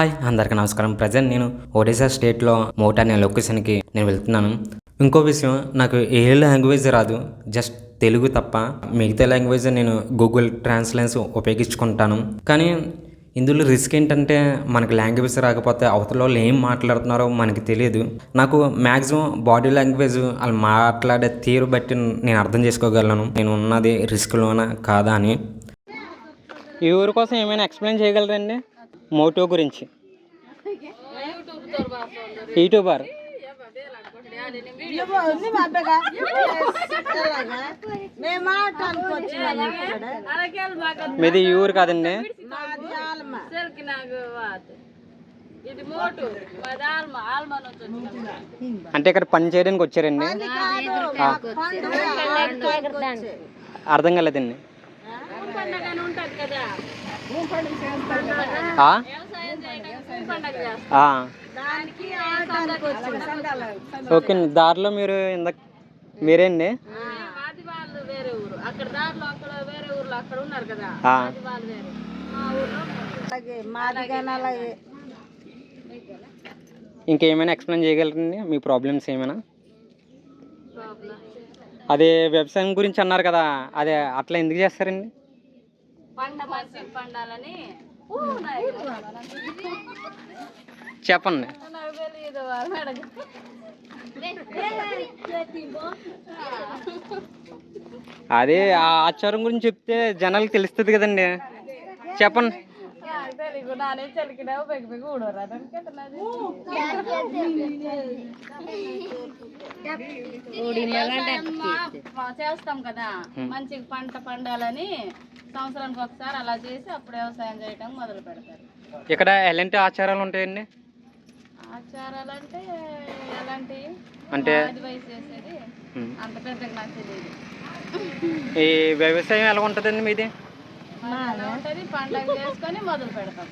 Hi అందరికీ నమస్కారం. Present నేను ఒడిశా స్టేట్లో మోటా అనే లొకేషన్కి నేను వెళ్తున్నాను. ఇంకో విషయం, నాకు ఏ లాంగ్వేజ్ రాదు, జస్ట్ తెలుగు తప్ప. మిగతా లాంగ్వేజ్ నేను గూగుల్ ట్రాన్స్లేషన్ ఉపయోగించుకుంటాను. కానీ ఇందులో రిస్క్ ఏంటంటే మనకి లాంగ్వేజ్ రాకపోతే అవతల వాళ్ళు ఏం మాట్లాడుతున్నారో మనకి తెలియదు. నాకు మ్యాక్సిమం బాడీ లాంగ్వేజ్ వాళ్ళు మాట్లాడే తీరు బట్టి నేను అర్థం చేసుకోగలను నేను ఉన్నది రిస్క్లోనా కాదా అని. ఈ ఊరి కోసం ఏమైనా ఎక్స్ప్లెయిన్ చేయగలరండి మోటో గురించి? యూట్యూబర్ మీది ఈ ఊరు కాదండి? అంటే ఇక్కడ పని చేయడానికి వచ్చారండి? అర్థం కాలేదండి. ఓకే, దారిలో మీరు మీరేండి? ఇంకేమైనా ఎక్స్ప్లెయిన్ చేయగలరండి మీ ప్రాబ్లమ్స్ ఏమైనా? అదే వ్యవసాయం గురించి అన్నారు కదా, అదే అట్లా ఎందుకు చేస్తారండి? చెప్పండి. అదే ఆ ఆచారం గురించి చెప్తే జనాలకు తెలుస్తుంది కదండి, చెప్పండి. చేస్తాం కదా, మంచిగా పంట పండాలని సంవత్సరానికి ఒకసారి అలా చేసి అప్పుడు వ్యవసాయం చేయటం మొదలు పెడతారు. ఇక్కడ ఎలాంటి ఆచారాలు ఉంటాయండి? ఆచారాలు అంటే ఎలాంటి అంటే వయసు చేసేది అంత పెద్దగా నాకు తెలియదు. ఈ వ్యవసాయం ఎలా ఉంటుందండి మీది? ఉంటది, పండగ చేసుకొని మొదలు పెడతాం.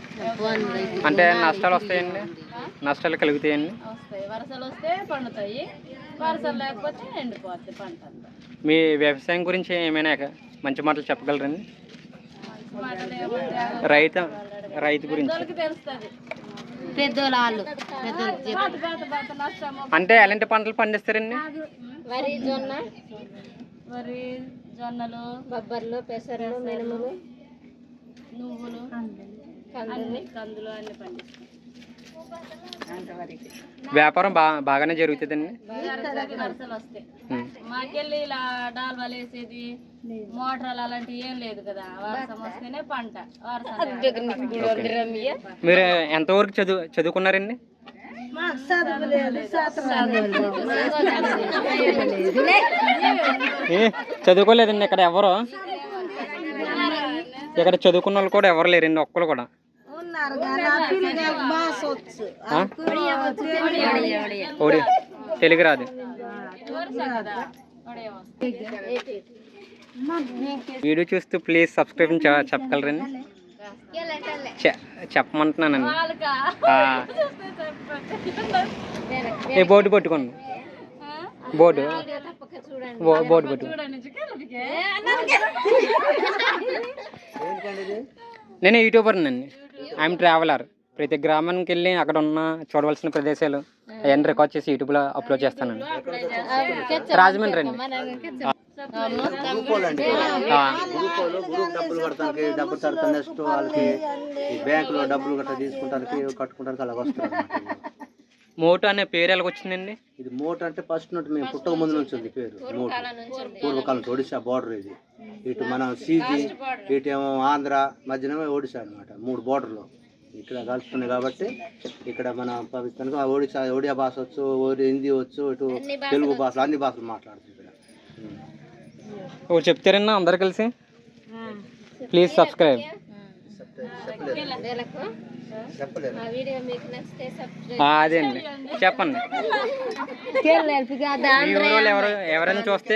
అంటే నష్టాలు వస్తాయండి? నష్టాలు కలుగుతాయండి? వస్తాయి, వరసలు వస్తే పండుతాయి, వరసలు లేకపోతే ఎండిపోద్ది పంట అంతా. మీ వ్యవసాయం గురించి ఏమైనా మంచి మాటలు చెప్పగలరండి? రైతు గురించి తెలుస్తుంది. అంటే ఎలాంటి పంటలు పండిస్తారండి? వరి, జొన్నలు, బొబ్బర్లు, పెసరలు, మినుములు, నువ్వులు, కందులు అన్ని పండిస్తాం. వ్యాపారం బాగానే జరుగుతుందండి? వరసలు వస్తాయి. మాకెళ్ళి ఇలా డాల్వాలు వేసేది, మోటార్లు అలాంటివి ఏం లేదు కదా, వర్షం వస్తేనే పంట. మీరు ఎంతవరకు చదువుకున్నారండి? చదువుకోలేదండి ఇక్కడ ఎవరు? ఇక్కడ చదువుకున్న వాళ్ళు కూడా ఎవరు లేరండి, ఒక్కరు కూడా. తెలుగు రాదు. వీడియో చూస్తూ ప్లీజ్ సబ్స్క్రైబ్ చెప్పగలరండి? చెప్పమంటున్నానండి. ఏ బోర్డు పట్టుకోండి, బోర్డు పట్టు. నేను యూట్యూబర్నండి, ఐఎమ్ ట్రావెలర్. ప్రతి గ్రామానికి వెళ్ళి అక్కడ ఉన్న చూడవలసిన ప్రదేశాలు అవన్నీ రికార్డ్ చేసి యూట్యూబ్లో అప్లోడ్ చేస్తానండి. రాజమండ్రి అండి. డబ్బులు కడతానికి, డబ్బులు తర్వాత నెక్స్ట్ వాళ్ళకి బ్యాంకులో డబ్బులు గట్రా తీసుకుంటానికి కట్టుకుంటానికి అలాగ వస్తారు. మోటో అనే పేరు ఎలాగ వచ్చిందండి? ఇది మోటో అంటే ఫస్ట్ నుండి మేము పుట్టక ముందు నుంచి ఉంది పేరు మోటో. పూర్వకాలం ఒడిశా బార్డర్ ఇది. ఇటు మనం సీజీ, ఇటు ఏమో ఆంధ్ర, మధ్యనేమో ఒడిశా అనమాట. 3 బోర్డర్లు ఇక్కడ కలుస్తున్నాయి కాబట్టి ఇక్కడ మన పాకిస్తాన్కి ఒడియా భాష వచ్చు, హిందీ వచ్చు, ఇటు తెలుగు భాష, అన్ని భాషలు మాట్లాడుతుంది ఇక్కడ. చెప్తారన్నా అందరు కలిసి? Please subscribe. అదే అండి, చెప్పండి. ఎవరైనా చూస్తే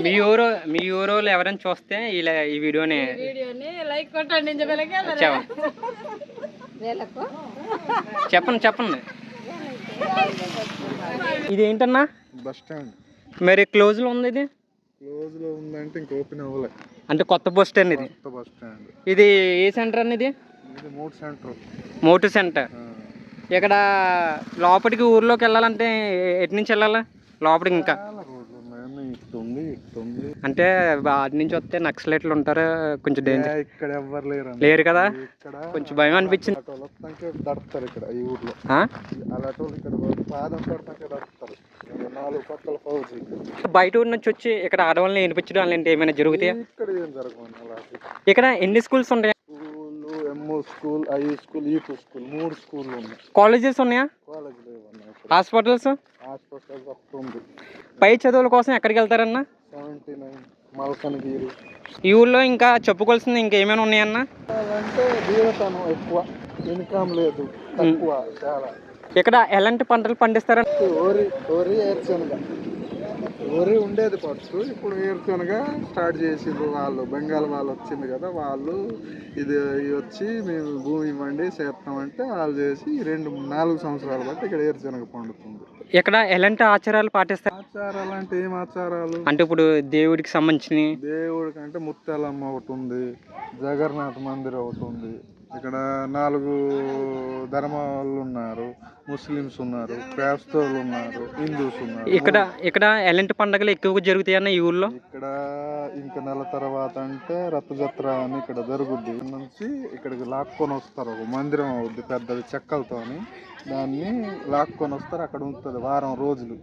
మీ ఊరు ఎవరైనా చూస్తే ఇలా ఈ వీడియోని లైక్ కొట్టండి. చెప్పండి. ఇదేంటన్నా? Bus stand. మరి క్లోజ్లో ఉంది ఇది? క్లోజ్లో ఉందంటే ఇంక ఓపెన్ అవ్వలే. అంటే కొత్త బస్ స్టాండ్ ఇది. కొత్త బస్ స్టాండ్ ఇది ఏ సెంటర్ అనేది? ఇది మూడు సెంటర్. మోటు సెంటర్. ఇక్కడ లోపలికి ఊర్లోకి వెళ్ళాలంటే ఎటు నుంచి వెళ్ళాలా లోపలికి? ఇంకా చాలా రోడ్లు ఉన్నాయి, ఇస్తుంది. అంటే వాటి నుంచి వస్తే నక్సలైట్లు ఉంటారు, కొంచెం డేంజర్. ఇక్కడ ఎవ్వరు లేరు కదా, ఇక్కడ కొంచెం భయం అనిపించింది. దడతారు ఇక్కడ ఈ ఊర్లో. అలాంటి వాళ్ళు ఇక్కడ పాదం పడతాకే దడతారు. 4 పక్కల ఫౌజీ. బయట ఊరు నుంచి వచ్చి ఇక్కడ ఆడవాళ్ళని వినిపించడం అలాంటి ఏమైనా జరుగుతాయా? ఇక్కడ ఏం జరగదు అలాంటి. ఇక్కడ ఎన్ని స్కూల్స్ ఉంటాయా? School, M O school, I school, E P school 3 స్కూళ్ళు ఉన్నాయి. కాలేజెస్ ఉన్నాయా? కాలేజీలు ఉన్నాయి. హాస్పిటల్స్ ఒకటి ఉంది. పై చదువుల కోసం ఎక్కడికి వెళ్తారన్న? 79 మల్కనగిరి. ఈ ఊళ్ళో ఇంకా చెప్పుకోవాల్సింది ఇంకేమైనా ఉన్నాయన్న? అంటే దీనతనం ఎక్కువ, ఇన్కమ్ లేదు, తక్కువ చాలా. ఇక్కడ ఎలాంటి పంటలు పండిస్తారన్న? వరి ఏరుశనగ. వరి ఉండేది ఫస్ట్, ఇప్పుడు ఏరుశనగ స్టార్ట్ చేసిండ్రు వాళ్ళు. బెంగాల్ వాళ్ళు వచ్చింది కదా, వాళ్ళు ఇది వచ్చి మేము భూమి ఇవ్వండి చేస్తామంటే వాళ్ళు చేసి 2-4 సంవత్సరాలు బట్టి ఇక్కడ ఏరుశనగ పండుతుంది. ఇక్కడ ఎలాంటి ఆచారాలు పాటిస్తారు? ఆచారాలు అంటే ఏం ఆచారాలు అంటే ఇప్పుడు దేవుడికి సంబంధించినవి. దేవుడికి అంటే ముత్యాలమ్మ ఒకటి ఉంది, జగన్నాథ్ మందిర్ ఒకటి ఉంది. ఇక్కడ 4 ధర్మాలు ఉన్నారు. ముస్లిమ్స్ ఉన్నారు, క్రైస్తవులు ఉన్నారు, హిందూస్ ఉన్నారు. ఇక్కడ ఎలాంటి పండుగలు ఎక్కువగా జరుగుతాయన్న ఈ ఊళ్ళో? ఇక్కడ ఇంకా నెల తర్వాత అంటే రథజత్ర అని ఇక్కడ జరుగుద్ది. నుంచి ఇక్కడికి లాక్కొని వస్తారు, ఒక మందిరం అవుద్ది పెద్దది చెక్కలతోని. దాన్ని లాక్కొని వస్తారు, అక్కడ ఉంటుంది వారం రోజులు.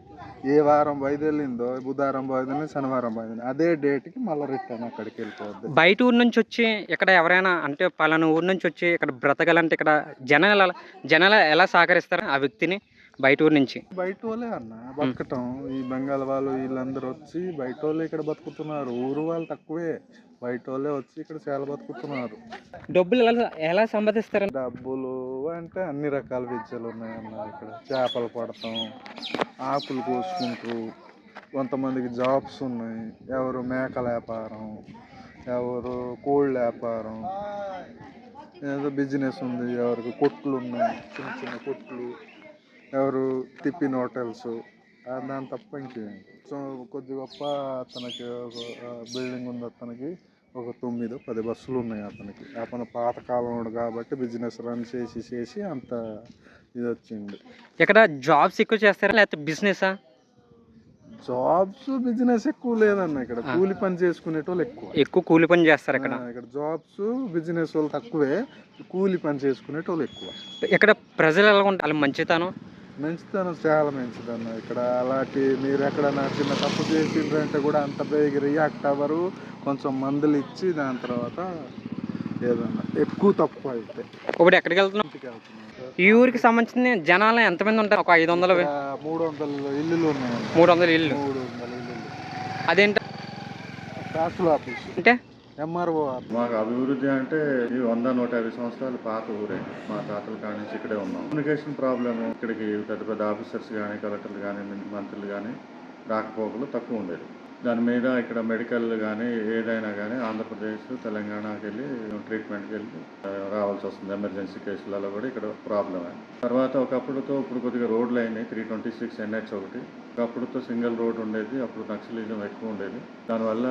ఏ వారం బయలుదేరిందో, బుధవారం బయలుదేరి, శనివారం బయలుదేరి, అదే డేట్కి మళ్ళీ రిటర్న్ అక్కడికి వెళ్ళిపోద్ది. బయట ఊరు నుంచి వచ్చి ఇక్కడ ఎవరైనా అంటే పలానా ఊరు నుంచి వచ్చి ఇక్కడ బ్రతకాలంటే ఇక్కడ జనాలు ఎలా సహకరిస్తారు ఆ వ్యక్తిని? బయట ఊరు నుంచి బయట వాళ్ళే అన్న బతకటం. ఈ బెంగాల్ వాళ్ళు వీళ్ళందరూ వచ్చి బయట వాళ్ళే ఇక్కడ బతుకుతున్నారు. ఊరు వాళ్ళు తక్కువే, బయట వాళ్ళే వచ్చి ఇక్కడ చాలా బతుకుతున్నారు. డబ్బులు ఎలా సంపాదిస్తారు? డబ్బులు అంటే అన్ని రకాల విద్యలు ఉన్నాయన్న. ఇక్కడ చేపలు పడతాం, ఆకులు కోసుకుంటారు, కొంతమందికి జాబ్స్ ఉన్నాయి. ఎవరు మేకల వ్యాపారం, ఎవరు కోళ్ళ వ్యాపారం, ఏదో బిజినెస్ ఉంది. ఎవరికి కొట్లు ఉన్నాయి, చిన్న చిన్న కొట్లు. ఎవరు టిఫిన్ హోటల్స్, దాని తప్ప ఇంకేం. సో కొద్ది గొప్ప అతనికి ఒక బిల్డింగ్ ఉంది, అతనికి ఒక 9-10 బస్సులు ఉన్నాయి. అతను పాతకాలంలో కాబట్టి బిజినెస్ రన్ చేసి అంత ఇది వచ్చింది. ఇక్కడ జాబ్స్ ఎక్కువ చేస్తారా లేకపోతే బిజినెసా? జాబ్స్ బిజినెస్ ఎక్కువ లేదన్న. ఇక్కడ కూలి పని చేసుకునేటోళ్ళు ఎక్కువ కూలి పని చేస్తారు ఇక్కడ. ఇక్కడ జాబ్స్ బిజినెస్ వాళ్ళు తక్కువే, కూలి పని చేసుకునేటోళ్ళు ఎక్కువ. ఇక్కడ ప్రజలు ఎలా ఉంటారు? వాళ్ళు మంచితనం చాలా మంచిదన్న. ఇక్కడ అలాంటి మీరు ఎక్కడన్నా చిన్న తప్పు చేసిండ్రంటే కూడా అంత బేగి రియాక్ట్ అవ్వరు. కొంచెం మందులు ఇచ్చి దాని తర్వాత ఏదన్నా ఎక్కువ తప్పు అయితే ఇప్పుడు ఎక్కడికి వెళ్తున్నాం? ఈ ఊరికి సంబంధించిన జనాలు ఎంతమంది ఉంటారు? ఒక 500 300 ఇల్లులు ఉన్నాయి. 300 ఇల్లు. అదేంటి తహసీల్ ఆఫీస్ అంటే ఎంఆర్ఓ. మాకు అభివృద్ధి అంటే ఈ 100-150 సంవత్సరాల పాత ఊరే. మా తాతల కాడి నుంచి ఇక్కడే ఉన్నాం. కమ్యూనికేషన్ ప్రాబ్లమ్, ఇక్కడికి పెద్ద ఆఫీసర్స్ కానీ, కలెక్టర్లు కానీ, మంత్రులు కానీ రాకపోకలు తక్కువ ఉండేది. దాని మీద ఇక్కడ మెడికల్ కానీ ఏదైనా కానీ ఆంధ్రప్రదేశ్, తెలంగాణకి వెళ్ళి ట్రీట్మెంట్కి వెళ్ళి రావాల్సి వస్తుంది. ఎమర్జెన్సీ కేసులలో కూడా ఇక్కడ ప్రాబ్లమే. తర్వాత ఒకప్పుడుతో ఇప్పుడు కొద్దిగా రోడ్లు అయినాయి. 326 NH ఒకటి. ఒకప్పుడుతో సింగిల్ రోడ్ ఉండేది. అప్పుడు నక్సలిజం ఎక్కువ ఉండేది. దానివల్ల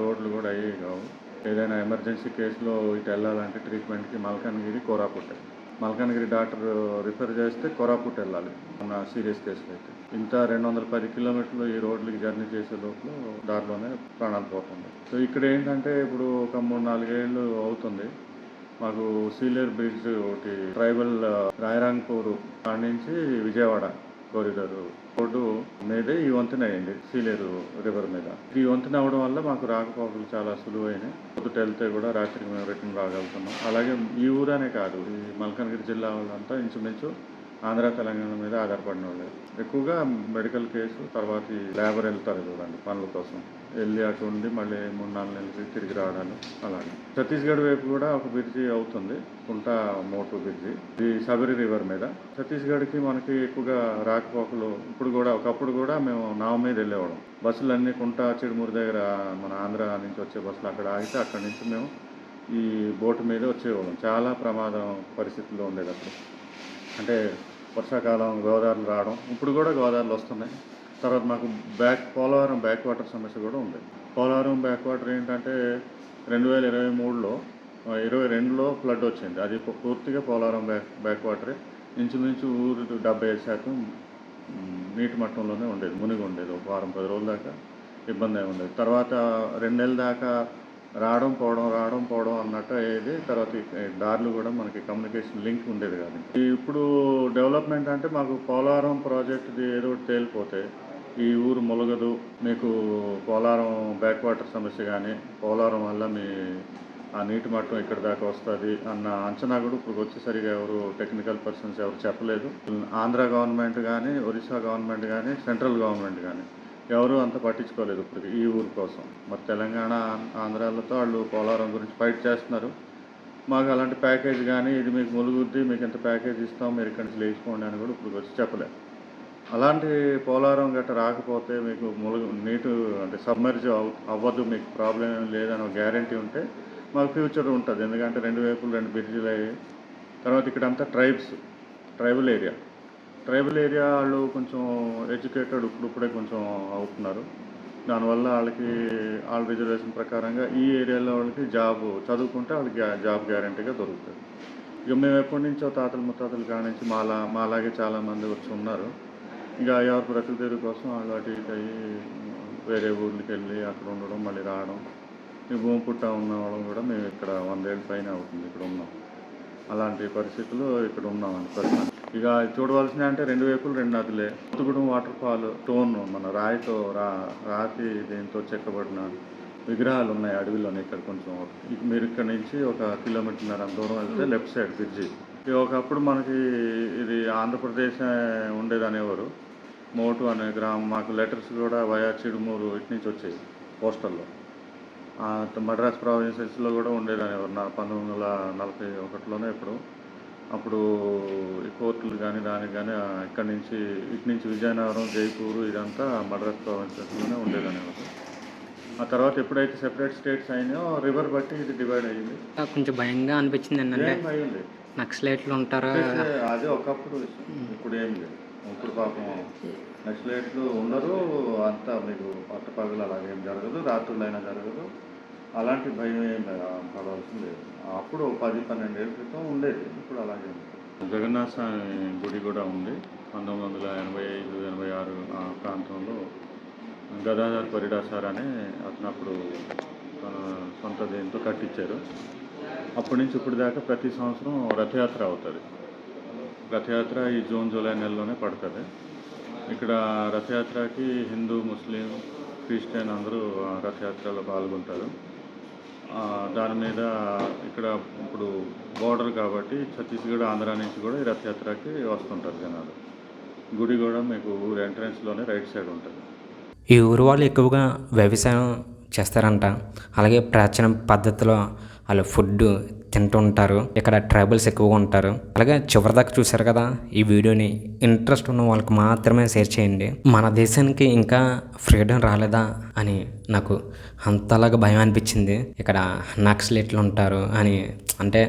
రోడ్లు కూడా అయ్యేవి కావు. ఏదైనా ఎమర్జెన్సీ కేసులో ఇటు వెళ్ళాలంటే ట్రీట్మెంట్కి మల్కాన్గిరి, కోరాపుట్. మల్కాన్గిరి డాక్టర్ రిఫర్ చేస్తే కోరాపుట్ వెళ్ళాలి మన సీరియస్ కేసులు అయితే. ఇంత 210 కిలోమీటర్లు ఈ రోడ్లకి జర్నీ చేసే లోపల దారిలోనే ప్రాణాలు పోతుంది. సో ఇక్కడ ఏంటంటే ఇప్పుడు ఒక 3-4 ఏళ్ళు అవుతుంది. మాకు సీలేరు బ్రిడ్జ్ ఒకటి ట్రైబల్ రాయరాంగ్పూర్ కాడి నుంచి విజయవాడ కారిడార్ రోడ్డు మీదే ఈ వంతెన అయింది, సీలేరు రివర్ మీద. ఈ వంతెన అవడం వల్ల మాకు రాకపోకలు చాలా సులువైనాయి. పొద్దుట వెళ్తే కూడా రాత్రికి మేము రిటర్న్ రాగలుగుతున్నాం. అలాగే ఈ ఊరనే కాదు, ఈ మల్కాన్గిరి జిల్లా వాళ్ళంతా ఇంచుమించు ఆంధ్ర, తెలంగాణ మీద ఆధారపడిన వాళ్ళు. ఎక్కువగా మెడికల్ కేసు, తర్వాత ఈ లేబర్ వెళ్తారు చూడండి పనుల కోసం, వెళ్ళి అటు ఉండి మళ్ళీ 3-4 నెలలకి తిరిగి రావడాలు అలాగే. ఛత్తీస్గఢ్ వైపు కూడా ఒక బ్రిడ్జి అవుతుంది, కుంటా మోటు బ్రిడ్జి, ఈ సబరి రివర్ మీద. ఛత్తీస్గఢ్కి మనకి ఎక్కువగా రాకపోకలు. ఇప్పుడు కూడా ఒకప్పుడు కూడా మేము నావ మీద వెళ్ళేవాళ్ళం. బస్సులు అన్నీ కుంటా చిడుమూరు దగ్గర మన ఆంధ్ర నుంచి వచ్చే బస్సులు అక్కడ ఆగితే అక్కడి నుంచి మేము ఈ బోటు మీద వచ్చేవాళ్ళం. చాలా ప్రమాదం పరిస్థితుల్లో ఉండేది అప్పుడు. అంటే వర్షాకాలం గోదావరిలు రావడం, ఇప్పుడు కూడా గోదావరిలు వస్తున్నాయి. తర్వాత మాకు పోలవరం బ్యాక్ వాటర్ సమస్య కూడా ఉంది. పోలవరం బ్యాక్ వాటర్ ఏంటంటే 2023లో 22లో ఫ్లడ్ వచ్చింది. అది పూర్తిగా పోలవరం బ్యాక్ వాటరే. ఇంచుమించు ఊరు 75% నీటి మట్టంలోనే ఉండేది, మునిగి ఉండేది. ఒక వారం 10 రోజుల దాకా ఇబ్బంది ఏమి ఉండేది. తర్వాత 2 నెలల దాకా రావడం పోవడం అన్నట్టు అయ్యేది. తర్వాత దారులు కూడా మనకి కమ్యూనికేషన్ లింక్ ఉండేది కాదు. ఇప్పుడు డెవలప్మెంట్ అంటే మాకు పోలవరం ప్రాజెక్టుది ఏదో ఒకటి తేలిపోతే ఈ ఊరు ములగదు, మీకు పోలవరం బ్యాక్ వాటర్ సమస్య కానీ పోలవరం వల్ల మీ ఆ నీటి మట్టం ఇక్కడ దాకా వస్తుంది అన్న అంచనా కూడా ఇప్పుడు వచ్చేసరిగా ఎవరు టెక్నికల్ పర్సన్స్ ఎవరు చెప్పలేదు. ఆంధ్ర గవర్నమెంట్ కానీ, ఒరిస్సా గవర్నమెంట్ కానీ, సెంట్రల్ గవర్నమెంట్ కానీ ఎవరు అంత పట్టించుకోలేదు ఇప్పుడు ఈ ఊరు కోసం. మరి తెలంగాణ, ఆంధ్రాలతో వాళ్ళు పోలవరం గురించి ఫైట్ చేస్తున్నారు. మాకు అలాంటి ప్యాకేజ్ కానీ ఇది మీకు ములుగుద్ది, మీకు ఇంత ప్యాకేజ్ ఇస్తాం, మీరు ఇక్కడి నుంచి లేచిపోండి అని కూడా ఇప్పుడు వచ్చి చెప్పలేదు. అలాంటి పోలవరం గట్ట రాకపోతే మీకు నీటు అంటే సబ్మర్జ్ అవ్వదు, మీకు ప్రాబ్లం ఏం లేదని ఒక గ్యారంటీ ఉంటే మాకు ఫ్యూచర్ ఉంటుంది. ఎందుకంటే 2 వైపులు 2 బ్రిడ్జిలు అయ్యాయి. తర్వాత ఇక్కడంతా ట్రైబల్ ఏరియా వాళ్ళు కొంచెం ఎడ్యుకేటెడ్ ఇప్పుడే కొంచెం అవుతున్నారు. దానివల్ల వాళ్ళకి వాళ్ళ రిజర్వేషన్ ప్రకారంగా ఈ ఏరియాలో వాళ్ళకి చదువుకుంటే వాళ్ళకి జాబ్ గ్యారంటీగా దొరుకుతుంది. ఇక మేము ఎప్పటి నుంచో తాతలు ముత్తాతలు కానించి మాలాగే చాలామంది వచ్చి ఉన్నారు. ఇక ఎవరి బ్రతుకు తెరువు కోసం వాళ్ళు అటు ఇటు అయ్యి వేరే ఊర్లకి వెళ్ళి అక్కడ ఉండడం, మళ్ళీ రావడం. ఈ భూమి పుట్ట ఉన్న వాళ్ళం కూడా మేము ఇక్కడ 100 ఏళ్ళ పైన అవుతుంది ఇక్కడ ఉన్నాం. అలాంటి పరిస్థితులు ఇక్కడ ఉన్నామని పరిస్థితి. ఇక చూడవలసిన అంటే 2 వైపులు 2 నదులే. ముత్తుగూడెం వాటర్ ఫాల్ స్టోన్ మన రాతి దీంతో చెక్కబడిన విగ్రహాలు ఉన్నాయి అడవిలోనే. ఇక్కడ కొంచెం మీరు ఇక్కడ నుంచి 1 కిలోమీటర్న్నర దూరం వెళ్తే లెఫ్ట్ సైడ్ బ్రిడ్జి. ఒకప్పుడు మనకి ఇది ఆంధ్రప్రదేశ్ ఉండేదనేవారు. మోటు అనే గ్రామం. మాకు లెటర్స్ కూడా వయా చిడుమూరు ఇటు నుంచి వచ్చాయి పోస్టల్లో. మద్రాస్ ప్రావిన్సెస్లో కూడా ఉండేదనేవారు 1941లోనే. అప్పుడు ఈ కోర్టులు కానీ దానికి కానీ ఇక్కడి నుంచి ఇటు నుంచి విజయనగరం, జైపూరు ఇదంతా మద్రాస్ ప్రావిన్సెస్లోనే ఉండేదనేవారు. ఆ తర్వాత ఎప్పుడైతే సెపరేట్ స్టేట్స్ అయినాయో రివర్ బట్టి ఇది డివైడ్ అయ్యింది. కొంచెం భయంగా అనిపించింది ఏంటంటే అయ్యింది నక్సలైట్లు ఉంటారా, అదే ఒకప్పుడు. ఇప్పుడు ఏం లేదు. ఇప్పుడు పాపం నక్సలైట్లు ఉండరు, అంతా మీకు పట్టపగలు అలాగేం జరగదు, రాత్రులైనా జరగదు. అలాంటి భయం ఏం పడవలసింది లేదు. అప్పుడు 10-12 ఏళ్ళ క్రితం ఉండేది, ఇప్పుడు అలాగే ఉంది. జగన్నాథ స్వామి గుడి కూడా ఉంది. 1985-86 ఆ ప్రాంతంలో గదాధర్ పరిడాసార్ అనే అతను అప్పుడు తన సొంత దీంతో కట్టించారు. అప్పటి నుంచి ఇప్పుడు దాకా ప్రతి సంవత్సరం రథయాత్ర అవుతుంది. రథయాత్ర ఈ జూన్ జూలై నెలలోనే పడుతుంది. ఇక్కడ రథయాత్రకి హిందూ, ముస్లిం, క్రిస్టియన్ అందరూ రథయాత్రలో పాల్గొంటారు. దాని మీద ఇక్కడ ఇప్పుడు బోర్డర్ కాబట్టి ఛత్తీస్గఢ్, ఆంధ్ర నుంచి కూడా ఈ రథయాత్రకి వస్తుంటారు జనాలు. గుడి కూడా మీకు ఊరు ఎంట్రన్స్లోనే రైట్ సైడ్ ఉంటుంది. ఈ ఊరు వాళ్ళు ఎక్కువగా వ్యవసాయం చేస్తారంట. అలాగే ప్రాచీన పద్ధతిలో వాళ్ళు ఫుడ్ తింటూ ఉంటారు. ఇక్కడ ట్రైబల్స్ ఎక్కువగా ఉంటారు. అలాగే చివరిదాకా చూశారు కదా ఈ వీడియోని. ఇంట్రెస్ట్ ఉన్న వాళ్ళకి మాత్రమే షేర్ చేయండి. మన దేశానికి ఇంకా ఫ్రీడమ్ రాలేదా అని నాకు అంతలాగా భయం అనిపించింది. ఇక్కడ నక్సలైట్లు ఉంటారు అని, అంటే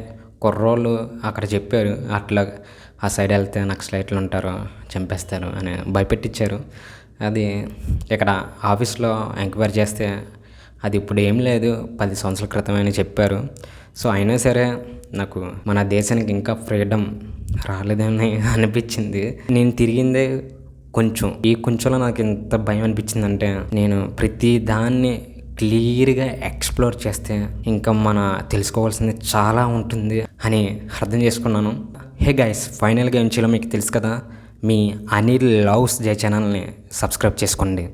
కుర్రోళ్ళు అక్కడ చెప్పారు, అట్లా ఆ సైడ్ వెళ్తే నక్సలైట్లు ఉంటారు, చంపేస్తారు అని భయపెట్టించారు. అది ఇక్కడ ఆఫీస్లో ఎంక్వైరీ చేస్తే అది ఇప్పుడు ఏం లేదు, 10 సంవత్సరాల క్రితమే అని చెప్పారు. సో అయినా సరే నాకు మన దేశానికి ఇంకా ఫ్రీడమ్ రాలేదని అనిపించింది. నేను తిరిగిందే కొంచెంలో నాకు ఎంత భయం అనిపించిందంటే, నేను ప్రతి దాన్ని క్లియర్గా ఎక్స్ప్లోర్ చేస్తే ఇంకా మన తెలుసుకోవాల్సింది చాలా ఉంటుంది అని అర్థం చేసుకున్నాను. హే గైస్, ఫైనల్గా ఏం చేయాలో మీకు తెలుసు కదా. మీ అనిల్ లవ్స్ జై ఛానల్ని సబ్స్క్రైబ్ చేసుకోండి.